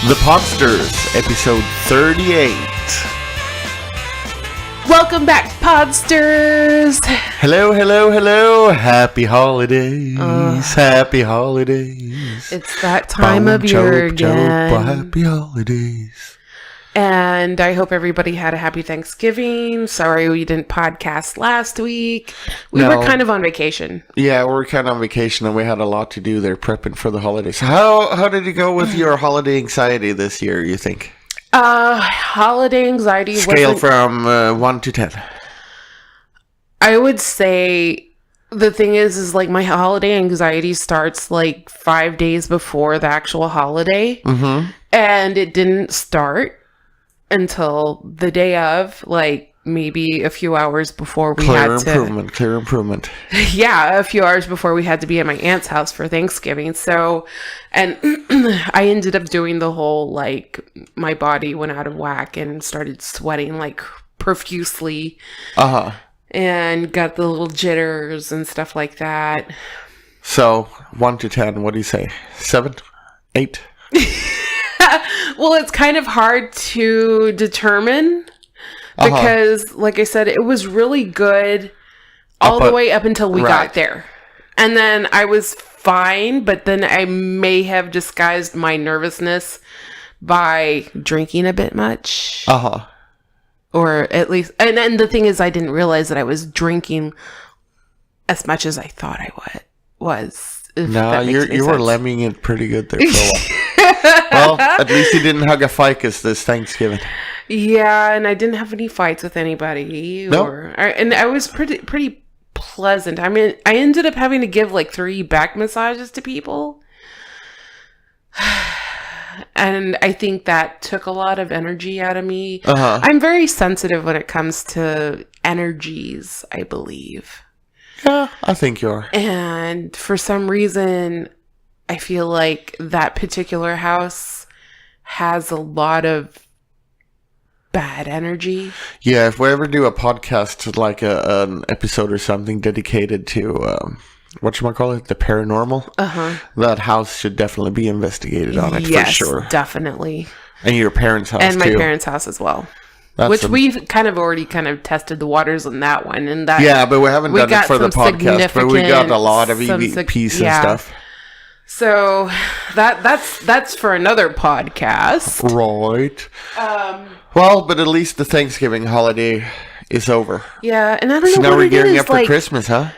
The Podsters, episode 38. Welcome back, Podsters! Hello, hello, hello. Happy holidays. Happy holidays. It's that time of year again. Happy holidays. And I hope everybody had a happy Thanksgiving. Sorry we didn't podcast last week. We were kind of on vacation. Yeah, we were kind of on vacation and we had a lot to do there prepping for the holidays. How did it go with your holiday anxiety this year, you think? Holiday anxiety Scale from 1 to 10. I would say the thing is like my holiday anxiety starts like 5 days before the actual holiday. Mm-hmm. And it didn't start until the day of, like maybe a few hours before we Clear improvement. Yeah, a few hours before we had to be at my aunt's house for Thanksgiving. So, and I ended up doing the whole, like, my body went out of whack and started sweating, like, profusely. Uh-huh. And got the little jitters and stuff like that. So, 1 to 10, what do you say? 7? 8? Well, it's kind of hard to determine because, like I said, it was really good all the way up until we got there. And then I was fine, but then I may have disguised my nervousness by drinking a bit much. Uh-huh. Or at least, and then the thing is, I didn't realize that I was drinking as much as I thought I was. No, you were lemming it pretty good there for a while. Well, at least you didn't hug a ficus this Thanksgiving. Yeah, and I didn't have any fights with anybody. And I was pretty pleasant. I mean, I ended up having to give like 3 back massages to people. And I think that took a lot of energy out of me. Uh-huh. I'm very sensitive when it comes to energies, I believe. Yeah, I think you are. And for some reason, I feel like that particular house has a lot of bad energy. Yeah, if we ever do a podcast, like an episode or something dedicated to, whatchamacallit, the paranormal, that house should definitely be investigated on it, for sure. Yes, definitely. And your parents' house, and my parents' house as well. Which we've kind of already tested the waters on that one. And that yeah, but we haven't done it for the podcast, but we got a lot of EVPs and stuff. So that's for another podcast. Right. Well, but at least the Thanksgiving holiday is over. Yeah, and I don't know so now what we're it gearing is, up for Christmas, huh?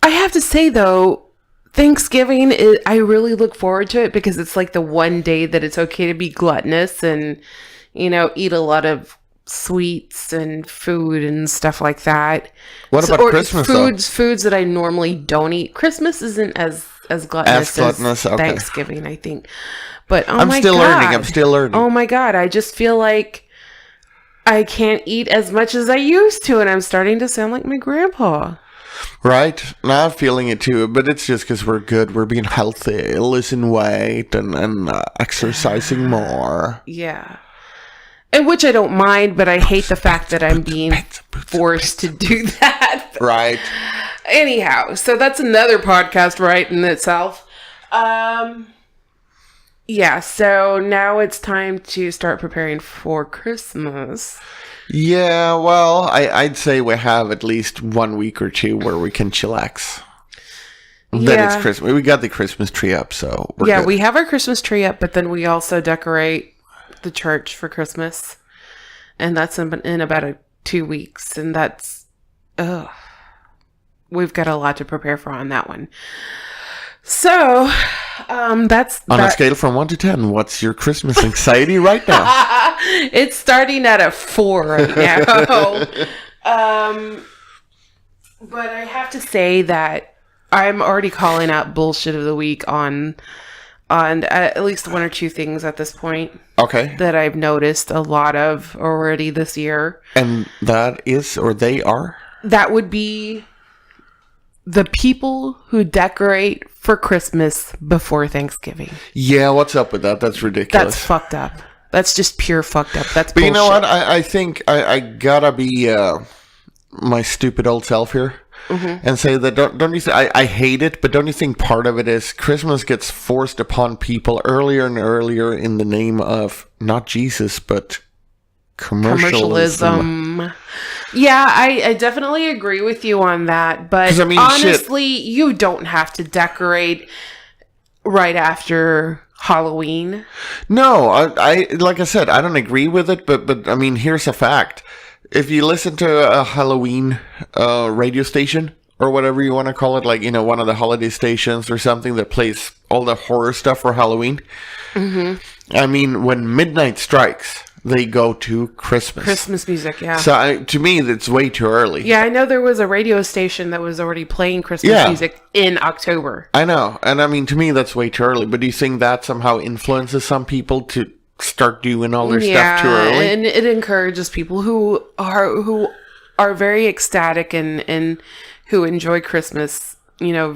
I have to say, though, Thanksgiving, I really look forward to it because it's like the one day that it's okay to be gluttonous and, you know, eat a lot of sweets and food and stuff like that. What about Christmas, foods that I normally don't eat. Christmas isn't as gluttonous as Thanksgiving, I think. But I'm still learning. Oh my God. I just feel like I can't eat as much as I used to, and I'm starting to sound like my grandpa. Right. Now I'm feeling it too, but it's just because we're good. We're being healthy, losing weight, and exercising more. Yeah. And which I don't mind, but I hate the fact that I'm being forced to do that. Right. Anyhow, so that's another podcast right in itself. Yeah, so now it's time to start preparing for Christmas. Yeah, well, I'd say we have at least 1 week or 2 where we can chillax. Then it's Christmas. We got the Christmas tree up, so we're good. We have our Christmas tree up, but then we also decorate the church for Christmas. And that's in about 2 weeks. And that's... we've got a lot to prepare for on that one. So, that's... On a scale from 1 to 10, what's your Christmas anxiety right now? It's starting at a 4 right now. But I have to say that I'm already calling out bullshit of the week on at least 1 or 2 things at this point. Okay. That I've noticed a lot of already this year. And that is, or they are? That would be the people who decorate for Christmas before Thanksgiving. Yeah, what's up with that? That's ridiculous. That's fucked up. That's just pure fucked up. That's but bullshit. You know what? I think I gotta be my stupid old self here. and say that don't you think I hate it, but don't you think part of it is Christmas gets forced upon people earlier and earlier in the name of not Jesus but commercialism. Yeah, I definitely agree with you on that, but honestly, you don't have to decorate right after Halloween. No, I like I said, I don't agree with it, but I mean, here's a fact. If you listen to a Halloween radio station, or whatever you want to call it, like, you know, one of the holiday stations or something that plays all the horror stuff for Halloween, I mean, when midnight strikes, they go to Christmas. Christmas music, yeah. So to me, that's way too early. Yeah, I know there was a radio station that was already playing Christmas music in October. I know. And I mean, to me, that's way too early. But do you think that somehow influences some people to start doing all their stuff too early? And it encourages people who are very ecstatic and who enjoy Christmas, you know,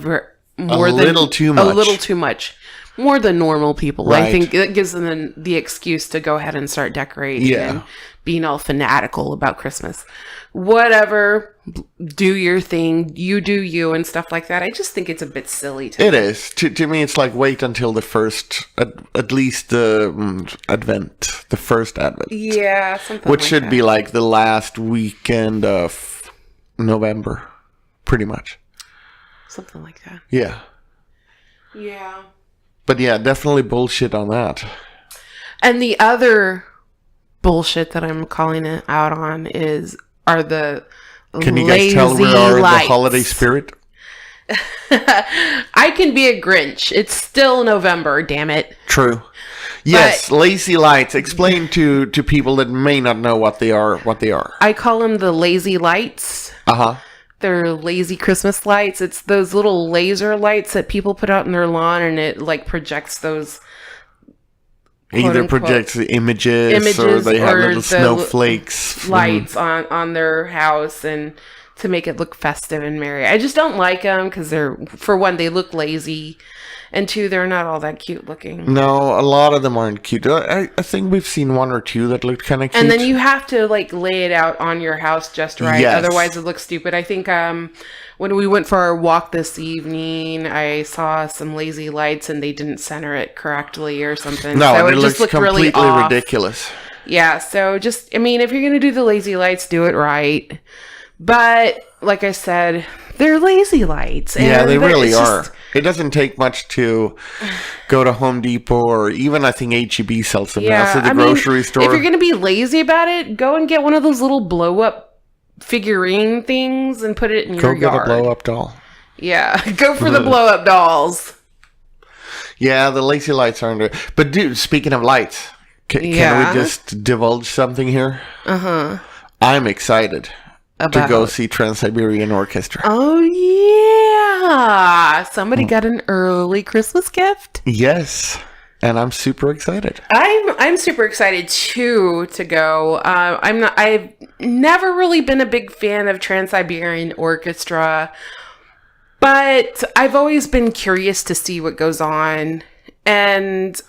a little too much. More than normal people. Right. I think it gives them the excuse to go ahead and start decorating and being all fanatical about Christmas. Whatever, do your thing, you do you, and stuff like that. I just think it's a bit silly to me. It is. To me, it's like wait until the first, at least the Advent, the first Advent. Yeah, something which should be like the last weekend of November, pretty much. Something like that. Yeah. Yeah. But yeah, definitely bullshit on that. And the other bullshit that I'm calling it out on are the Can you guys tell we are the holiday spirit? I can be a Grinch. It's still November, damn it. True. Yes, lazy lights. Explain to people that may not know what they are. I call them the lazy lights. They're lazy Christmas lights. It's those little laser lights that people put out in their lawn, and it like projects those. Either projects the images or they have little snowflakes. Lights on their house and to make it look festive and merry. I just don't like them because for one, they look lazy. And two, they're not all that cute looking. No, a lot of them aren't cute. I think we've seen one or two that looked kind of cute. And then you have to like lay it out on your house just right. Yes. Otherwise it looks stupid. I think when we went for our walk this evening, I saw some lazy lights and they didn't center it correctly or something. No, so it just looked completely really off. Ridiculous. Yeah, so just, I mean, if you're going to do the lazy lights, do it right. But like I said, they're lazy lights. Yeah, they really are. It doesn't take much to go to Home Depot or even I think H-E-B sells them now. So the grocery store. If you're going to be lazy about it, go and get one of those little blow-up figurine things and put it in your yard. Go get a blow-up doll. Yeah, go for the blow-up dolls. Yeah, the lazy lights aren't there. But dude, speaking of lights, can we just divulge something here? I'm excited to go see Trans-Siberian Orchestra. Oh, yeah. Somebody got an early Christmas gift? Yes. And I'm super excited. I'm super excited too to go. I've never really been a big fan of Trans-Siberian Orchestra, but I've always been curious to see what goes on. And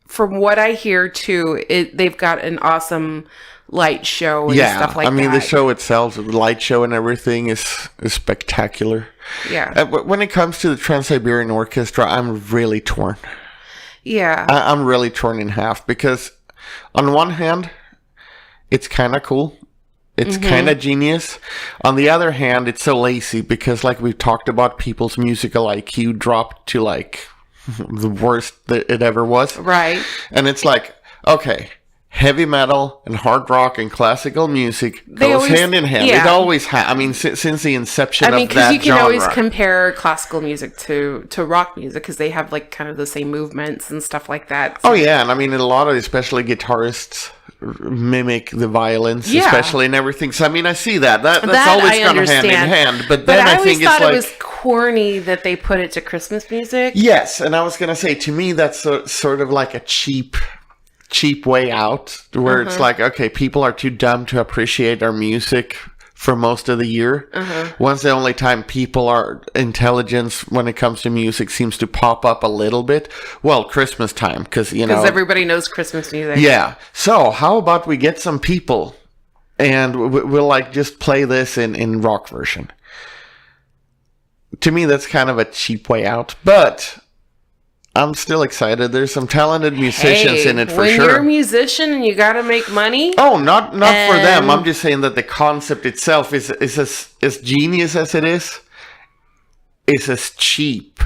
from what I hear too, they've got an awesome light show and stuff like that. I mean, the show itself, the light show and everything is spectacular. Yeah. When it comes to the Trans-Siberian Orchestra, I'm really torn. Yeah. I'm really torn in half because on one hand, it's kind of cool. It's kind of genius. On the other hand, it's so lazy because like we've talked about, people's musical IQ dropped to like the worst that it ever was. Right. And it's like, okay, heavy metal and hard rock and classical music goes hand in hand. Yeah. It always has. I mean, since the inception of that genre. I mean, because you can always compare classical music to rock music because they have like kind of the same movements and stuff like that. So. Oh yeah, and I mean, a lot of especially guitarists mimic the violins, especially and everything. So I mean, I see that that's always gone hand in hand. But then I think it's like, it was corny that they put it to Christmas music. Yes, and I was gonna say, to me, that's sort of like a cheap way out, where it's like, okay, people are too dumb to appreciate our music for most of the year. Once the only time people are intelligence when it comes to music seems to pop up a little bit, well, Christmas time, because everybody knows Christmas music. Yeah. So how about we get some people and we'll like just play this in rock version. to me, that's kind of a cheap way out. But I'm still excited. There's some talented musicians in it for when sure. you're a musician and you got to make money. Oh, not for them. I'm just saying that the concept itself is as genius as it is as cheap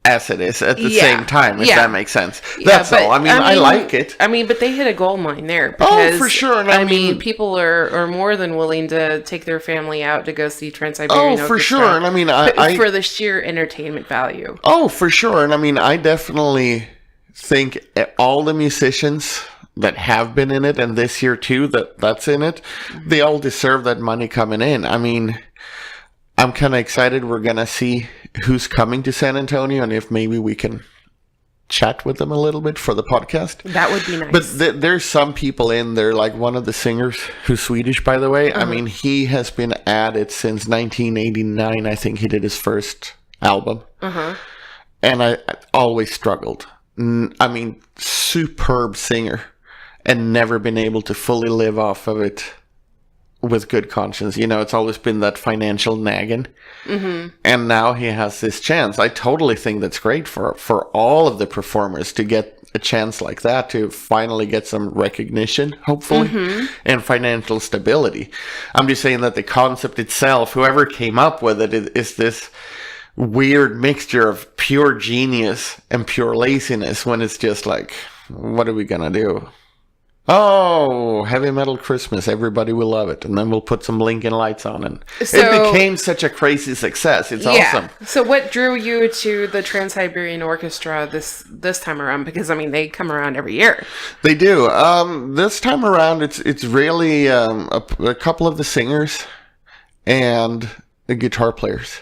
as it is at the same time, if that makes sense. That's all. I mean, I like it. I mean, but they hit a gold mine there. Because, for sure. And I mean, people are more than willing to take their family out to go see Trans-Siberian Orchestra. For sure. And I mean, for the sheer entertainment value. Oh, for sure. And I mean, I definitely think all the musicians that have been in it, and this year too, that's in it, they all deserve that money coming in. I mean, I'm kind of excited. We're going to see who's coming to San Antonio and if maybe we can chat with them a little bit for the podcast. That would be nice. But there's some people in there, like one of the singers, who's Swedish, by the way. I mean, he has been at it since 1989. I think he did his first album. And I always struggled. I mean, superb singer and never been able to fully live off of it with good conscience. You know, it's always been that financial nagging. And now he has this chance. I totally think that's great for all of the performers to get a chance like that, to finally get some recognition, hopefully, and financial stability. I'm just saying that the concept itself, whoever came up with it, is this weird mixture of pure genius and pure laziness, when it's just like, what are we gonna do? Oh, heavy metal Christmas. Everybody will love it. And then we'll put some blinking lights on. And it became such a crazy success. It's awesome. So what drew you to the Trans-Siberian Orchestra this time around? Because, I mean, they come around every year. They do. This time around, it's really a couple of the singers and the guitar players.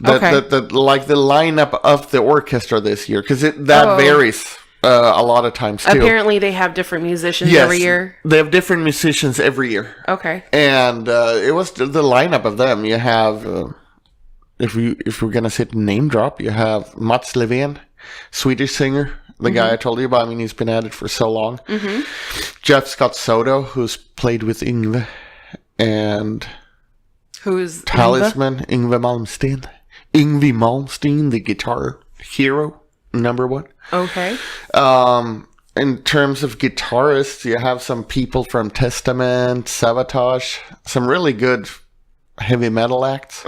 Like the lineup of the orchestra this year. Because that varies. A lot of times too. Apparently they have different musicians every year. They have different musicians every year. Okay. And it was the lineup of them. You have, if we're gonna sit name drop, you have Mats Levén, Swedish singer, the guy I told you about. I mean, he's been at it for so long. Jeff Scott Soto, who's played with Yngwie, and who's Talisman, Yngwie Malmsteen. Yngwie Malmsteen, the guitar hero. Number one. Okay. In terms of guitarists, you have some people from Testament, Sabotage, some really good heavy metal acts,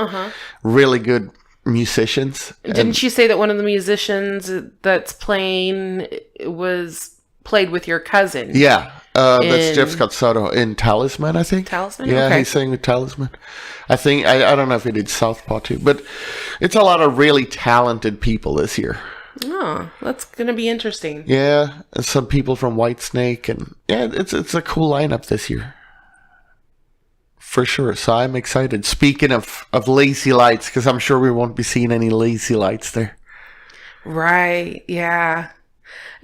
really good musicians. Didn't you say that one of the musicians that's playing was played with your cousin? Yeah, that's Jeff Scott Soto in Talisman, I think. Talisman? Yeah, okay. He sang with Talisman. I think, I don't know if he did Southpaw too, but it's a lot of really talented people this year. Oh, that's going to be interesting. Yeah, and some people from Whitesnake, and yeah, it's a cool lineup this year. For sure. So I'm excited. Speaking of lazy lights, because I'm sure we won't be seeing any lazy lights there. Right, yeah.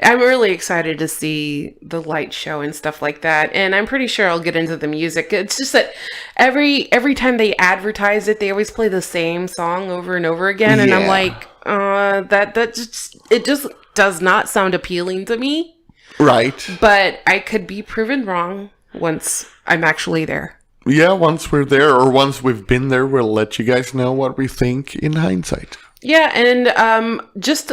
I'm really excited to see the light show and stuff like that. And I'm pretty sure I'll get into the music. It's just that every time they advertise it, they always play the same song over and over again. And I'm like, it just does not sound appealing to me. Right. But I could be proven wrong once I'm actually there. Yeah, once we're there, or once we've been there, we'll let you guys know what we think in hindsight. Yeah, and just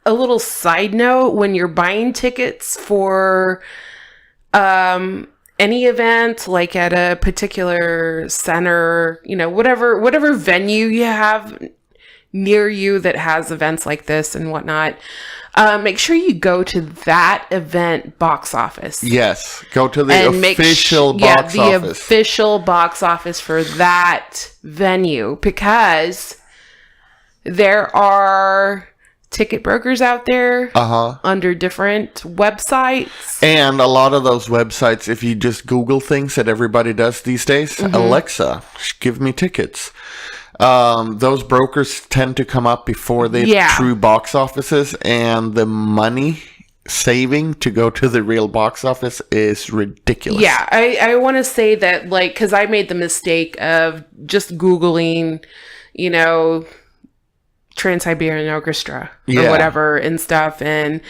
a little side note, when you're buying tickets for any event, like at a particular center, you know, whatever venue you have near you that has events like this and whatnot, make sure you go to that event box office. Yes, go to the official box office. The official box office for that venue, because there are ticket brokers out there under different websites. And a lot of those websites, if you just Google things that everybody does these days, Alexa, give me tickets. Those brokers tend to come up before the true box offices, and the money saving to go to the real box office is ridiculous. Yeah, I want to say that, like, because I made the mistake of just Googling, you know, Trans-Siberian Orchestra or whatever and stuff, and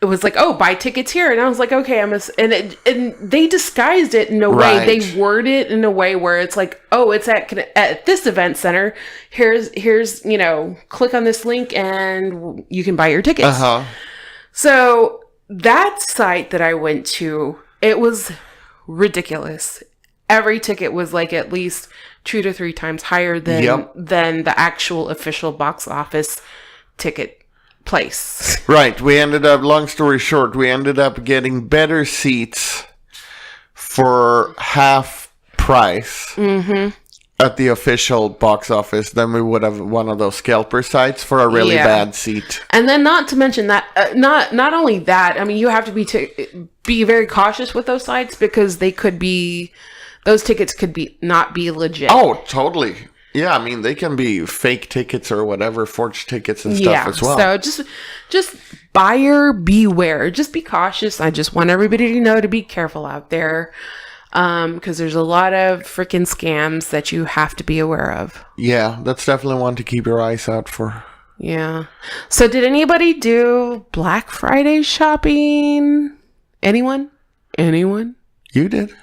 it was like, oh, buy tickets here. And I was like, okay, and they disguised it in a way. Right. They word it in a way where it's like, oh, it's at this event center. Here's, click on this link and you can buy your tickets. Uh-huh. So that site that I went to, it was ridiculous. Every ticket was like at least 2 to 3 times higher than the actual official box office ticket place. Right. Long story short, we ended up getting better seats for half price at the official box office than we would have one of those scalper sites for a really bad seat. And then not to mention that, not only that, I mean, you have to be very cautious with those sites because those tickets could not be legit. Oh, totally. Yeah, I mean, they can be fake tickets or whatever, forged tickets and stuff as well. So just buyer beware. Just be cautious. I just want everybody to know to be careful out there. Because there's a lot of freaking scams that you have to be aware of. Yeah, that's definitely one to keep your eyes out for. Yeah. So did anybody do Black Friday shopping? Anyone? You did?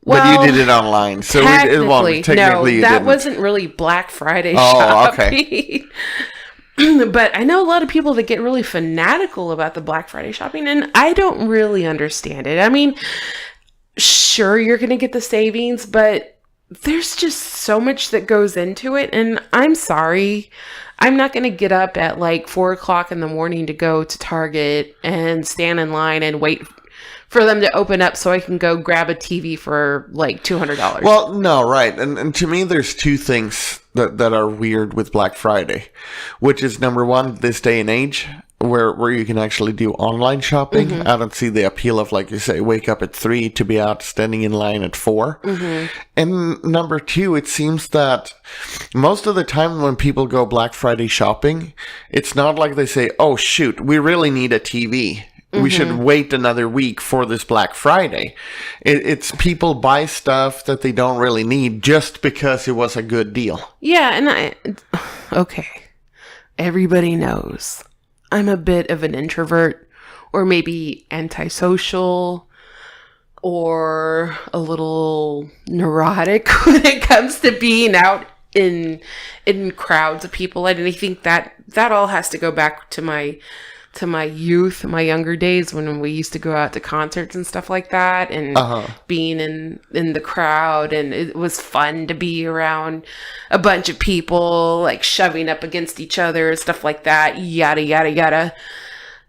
Well, but you did it online, so technically no, you that didn't. wasn't really Black Friday shopping. Okay. But I know a lot of people that get really fanatical about the Black Friday shopping, and I don't really understand it. I mean, sure, you're going to get the savings, but there's just so much that goes into it, and I'm sorry. I'm not going to get up at like 4 o'clock in the morning to go to Target and stand in line and wait for them to open up so I can go grab a TV for like $200. Well, no, right. And to me, there's 2 things that are weird with Black Friday, which is number one, this day and age, where you can actually do online shopping. I don't see the appeal of, like you say, wake up at 3 to be out standing in line at 4. And number 2, it seems that most of the time when people go Black Friday shopping, it's not like they say, oh, shoot, we really need a TV. We should wait another week for this Black Friday. It's people buy stuff that they don't really need just because it was a good deal. Yeah, and okay. Everybody knows I'm a bit of an introvert, or maybe antisocial, or a little neurotic when it comes to being out in crowds of people. And I think that all has to go back to my youth, my younger days when we used to go out to concerts and stuff like that, and being in the crowd, and it was fun to be around a bunch of people like shoving up against each other and stuff like that. Yada yada yada.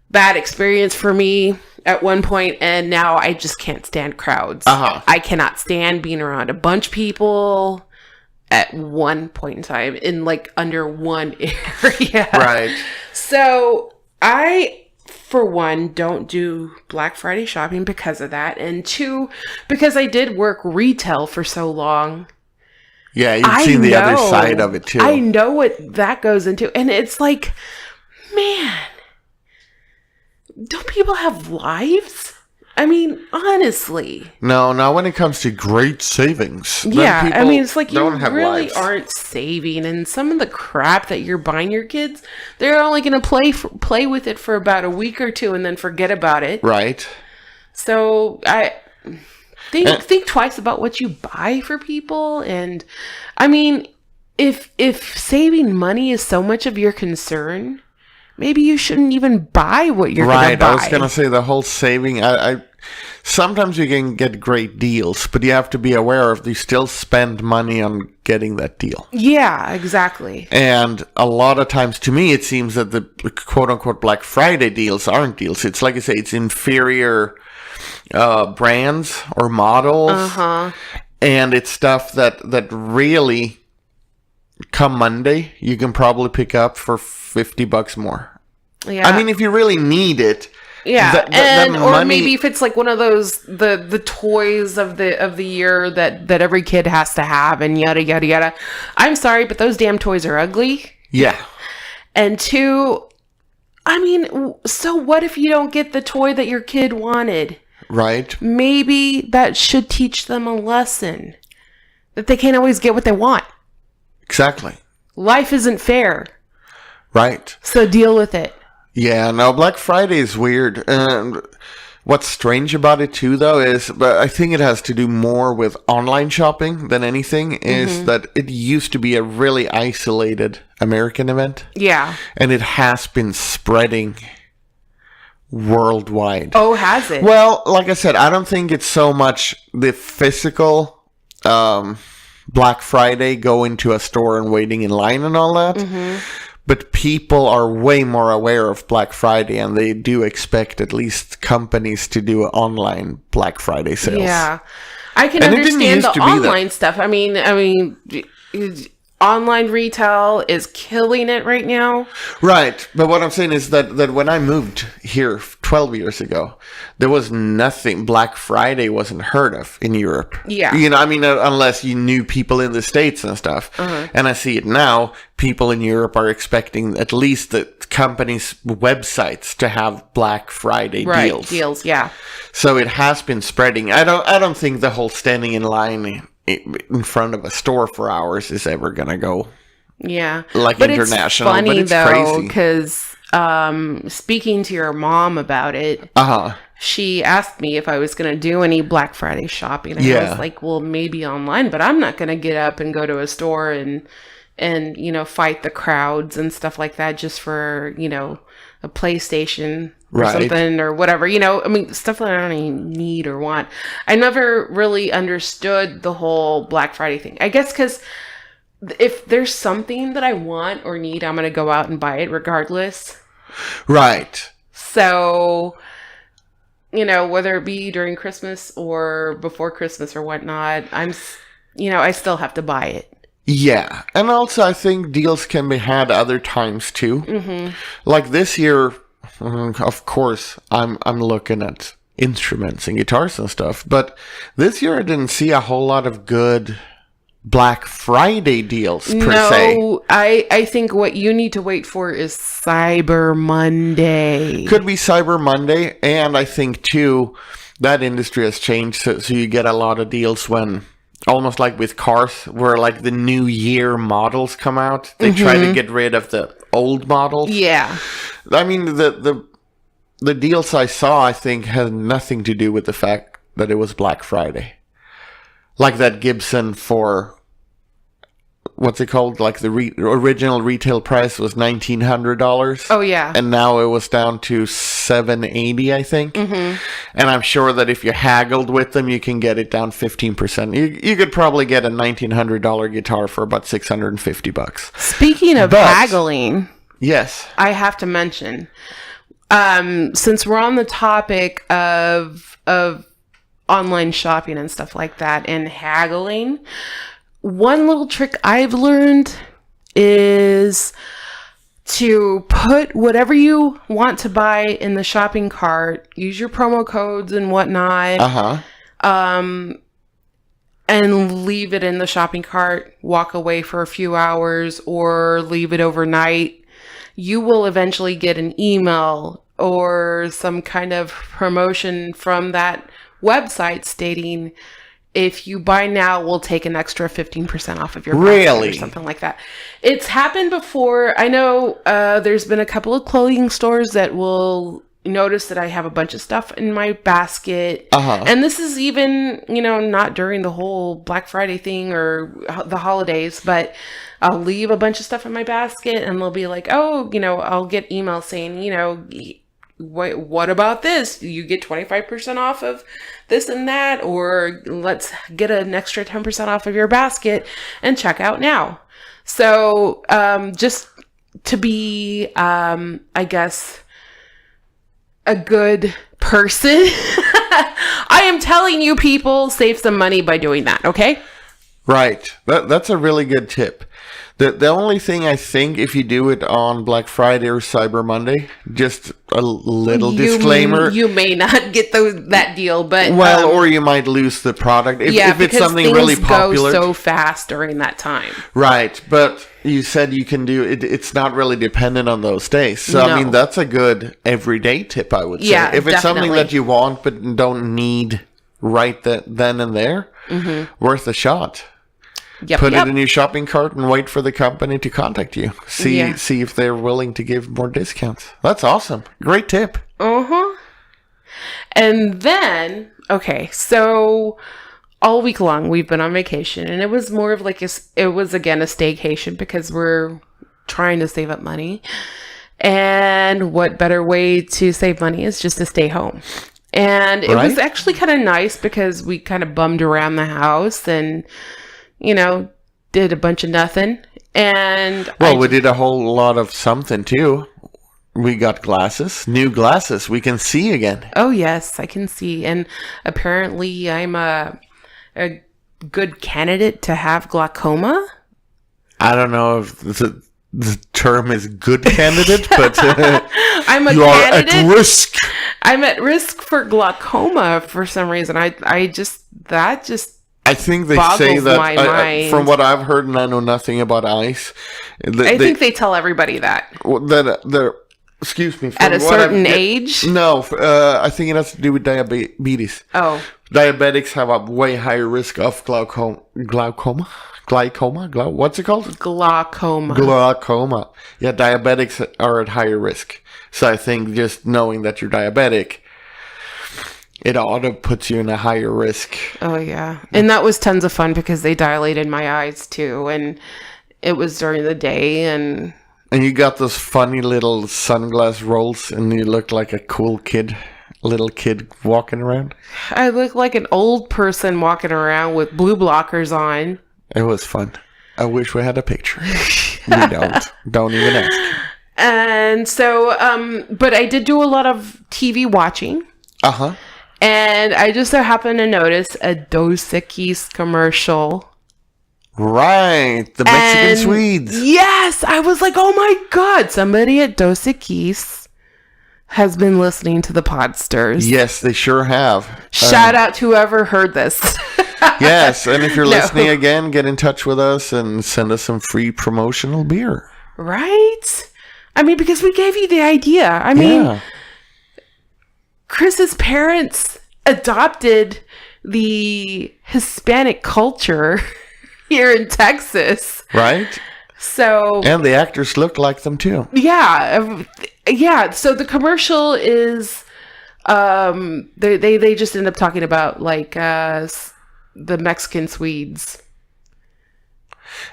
Bad experience for me at one point, and now I just can't stand crowds. I cannot stand being around a bunch of people at one point in time in like under one area. Right. So I, for one, don't do Black Friday shopping because of that. And 2, because I did work retail for so long. Yeah, you've seen the other side of it too. I know what that goes into. And it's like, man, don't people have lives? I mean, honestly. No, not when it comes to great savings. Yeah, I mean, it's like you really lives. aren't saving, and some of the crap that you're buying your kids, they're only going to play with it for about a week or 2 and then forget about it. Right. So I think twice about what you buy for people, and I mean, if saving money is so much of your concern, maybe you shouldn't even buy what you're going to buy. Right, I was going to say the whole saving. I sometimes you can get great deals, but you have to be aware of you still spend money on getting that deal. Yeah, exactly. And a lot of times, to me, it seems that the quote-unquote Black Friday deals aren't deals. It's like I say, it's inferior brands or models. And it's stuff that really, come Monday, you can probably pick up for $50 more. Yeah. I mean, if you really need it. Yeah, or maybe if it's like one of those the toys of the year that every kid has to have, and yada yada yada. I'm sorry, but those damn toys are ugly. Yeah. And 2, I mean, so what if you don't get the toy that your kid wanted? Right. Maybe that should teach them a lesson that they can't always get what they want. Exactly. Life isn't fair. Right. So deal with it. Yeah, no, Black Friday is weird. And what's strange about it too, though, is, but I think it has to do more with online shopping than anything, is that it used to be a really isolated American event. Yeah. And it has been spreading worldwide. Oh, has it? Well, like I said, I don't think it's so much the physical Black Friday, going to a store and waiting in line and all that. But people are way more aware of Black Friday, and they do expect at least companies to do online Black Friday sales. Yeah. I can understand the online stuff. I mean, online retail is killing it right now. Right. But what I'm saying is that when I moved here 12 years ago, there was nothing. Black Friday wasn't heard of in Europe. Yeah. You know, I mean, unless you knew people in the States and stuff. And I see it now. People in Europe are expecting at least the companies' websites to have Black Friday deals. Deals, yeah. So it has been spreading. I don't think the whole standing in line in front of a store for hours is ever gonna go like international. But it's funny though, because speaking to your mom about it, she asked me if I was gonna do any Black Friday shopping, and I was like, well, maybe online, but I'm not gonna get up and go to a store and you know, fight the crowds and stuff like that just for, you know, a PlayStation or something or whatever, you know, I mean, stuff that I don't even need or want. I never really understood the whole Black Friday thing. I guess because if there's something that I want or need, I'm going to go out and buy it regardless. Right. So, you know, whether it be during Christmas or before Christmas or whatnot, I still have to buy it. Yeah. And also I think deals can be had other times too. Like this year, of course, I'm looking at instruments and guitars and stuff, but this year I didn't see a whole lot of good Black Friday deals per se. No, I think what you need to wait for is Cyber Monday. Could be Cyber Monday, and I think too that industry has changed, so you get a lot of deals when, almost like with cars, where like the new year models come out, they try to get rid of the old models. Yeah. I mean, the deals I saw, I think, had nothing to do with the fact that it was Black Friday. Like that Gibson for, what's it called? Like the original retail price was $1,900. Oh, yeah. And now it was down to $780, I think. And I'm sure that if you haggled with them, you can get it down 15%. You could probably get a $1,900 guitar for about $650. Speaking of haggling, yes, I have to mention, since we're on the topic of online shopping and stuff like that and haggling, one little trick I've learned is to put whatever you want to buy in the shopping cart, use your promo codes and whatnot, and leave it in the shopping cart, walk away for a few hours or leave it overnight. You will eventually get an email or some kind of promotion from that website stating, if you buy now, we'll take an extra 15% off of your basket or something like that. It's happened before. I know there's been a couple of clothing stores that will notice that I have a bunch of stuff in my basket. And this is even, you know, not during the whole Black Friday thing or the holidays, but I'll leave a bunch of stuff in my basket and they'll be like, oh, you know, I'll get emails saying, you know, what about this? You get 25% off of this and that, or let's get an extra 10% off of your basket and check out now. So just to be, I guess, a good person, I am telling you people, save some money by doing that, okay? Right. That's a really good tip. The only thing I think, if you do it on Black Friday or Cyber Monday, just a little disclaimer. You may not get that deal, but... Well, or you might lose the product. If it's something really popular. Go so fast during that time. Right. But you said you can do it. It's not really dependent on those days. So, no. I mean, that's a good everyday tip, I would say. Yeah, if it's something that you want but don't need right then and there, worth a shot. Put it in your shopping cart and wait for the company to contact you. See if they're willing to give more discounts. That's awesome. Great tip. Uh-huh. And then, okay, so all week long we've been on vacation, and it was more of like it was again a staycation because we're trying to save up money. And what better way to save money is just to stay home. And it was actually kind of nice because we kind of bummed around the house and, did a bunch of nothing. And we did a whole lot of something too. We got new glasses. We can see again. Oh, yes, I can see. And apparently I'm a good candidate to have glaucoma. I don't know if the term is good candidate, but I'm a you candidate. Are at risk. I'm at risk for glaucoma for some reason. I think they say that from what I've heard, and I know nothing about eyes. I think they tell everybody that. Excuse me. At a certain age? No, I think it has to do with diabetes. Oh. Diabetics have a way higher risk of glaucoma. What's it called? Glaucoma. Yeah, diabetics are at higher risk. So I think just knowing that you're diabetic, it auto puts you in a higher risk. Oh, yeah. And that was tons of fun because they dilated my eyes too. And it was during the day. And you got those funny little sunglass rolls and you look like a cool little kid walking around. I look like an old person walking around with blue blockers on. It was fun. I wish we had a picture. We don't. Don't even ask. And so, but I did do a lot of TV watching. Uh-huh. And I just so happened to notice a Dos Equis commercial. Right. The Mexican Swedes. Yes. I was like, oh my God. Somebody at Dos Equis has been listening to the Podsters. Yes, they sure have. Shout out to whoever heard this. Yes. And if you're listening again, get in touch with us and send us some free promotional beer. Right? I mean, because we gave you the idea. I mean, Chris's parents adopted the Hispanic culture here in Texas. Right. So. And the actors look like them too. Yeah. Yeah. So the commercial is, they just end up talking about like, the Mexican Swedes.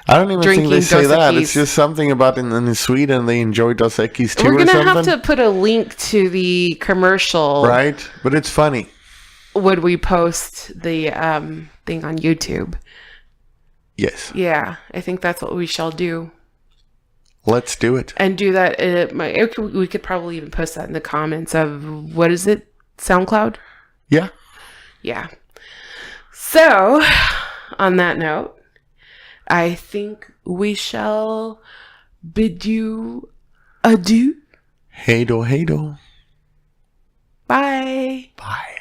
I don't even think they say that. It's just something about in Sweden they enjoy Dos Equis too. We're gonna have to put a link to the commercial, right? But it's funny. Would we post the thing on YouTube? Yes. Yeah, I think that's what we shall do. Let's do it. And do that. We could probably even post that in the comments of what is it? SoundCloud? Yeah. Yeah. So, on that note, I think we shall bid you adieu. Hey do. Bye. Bye.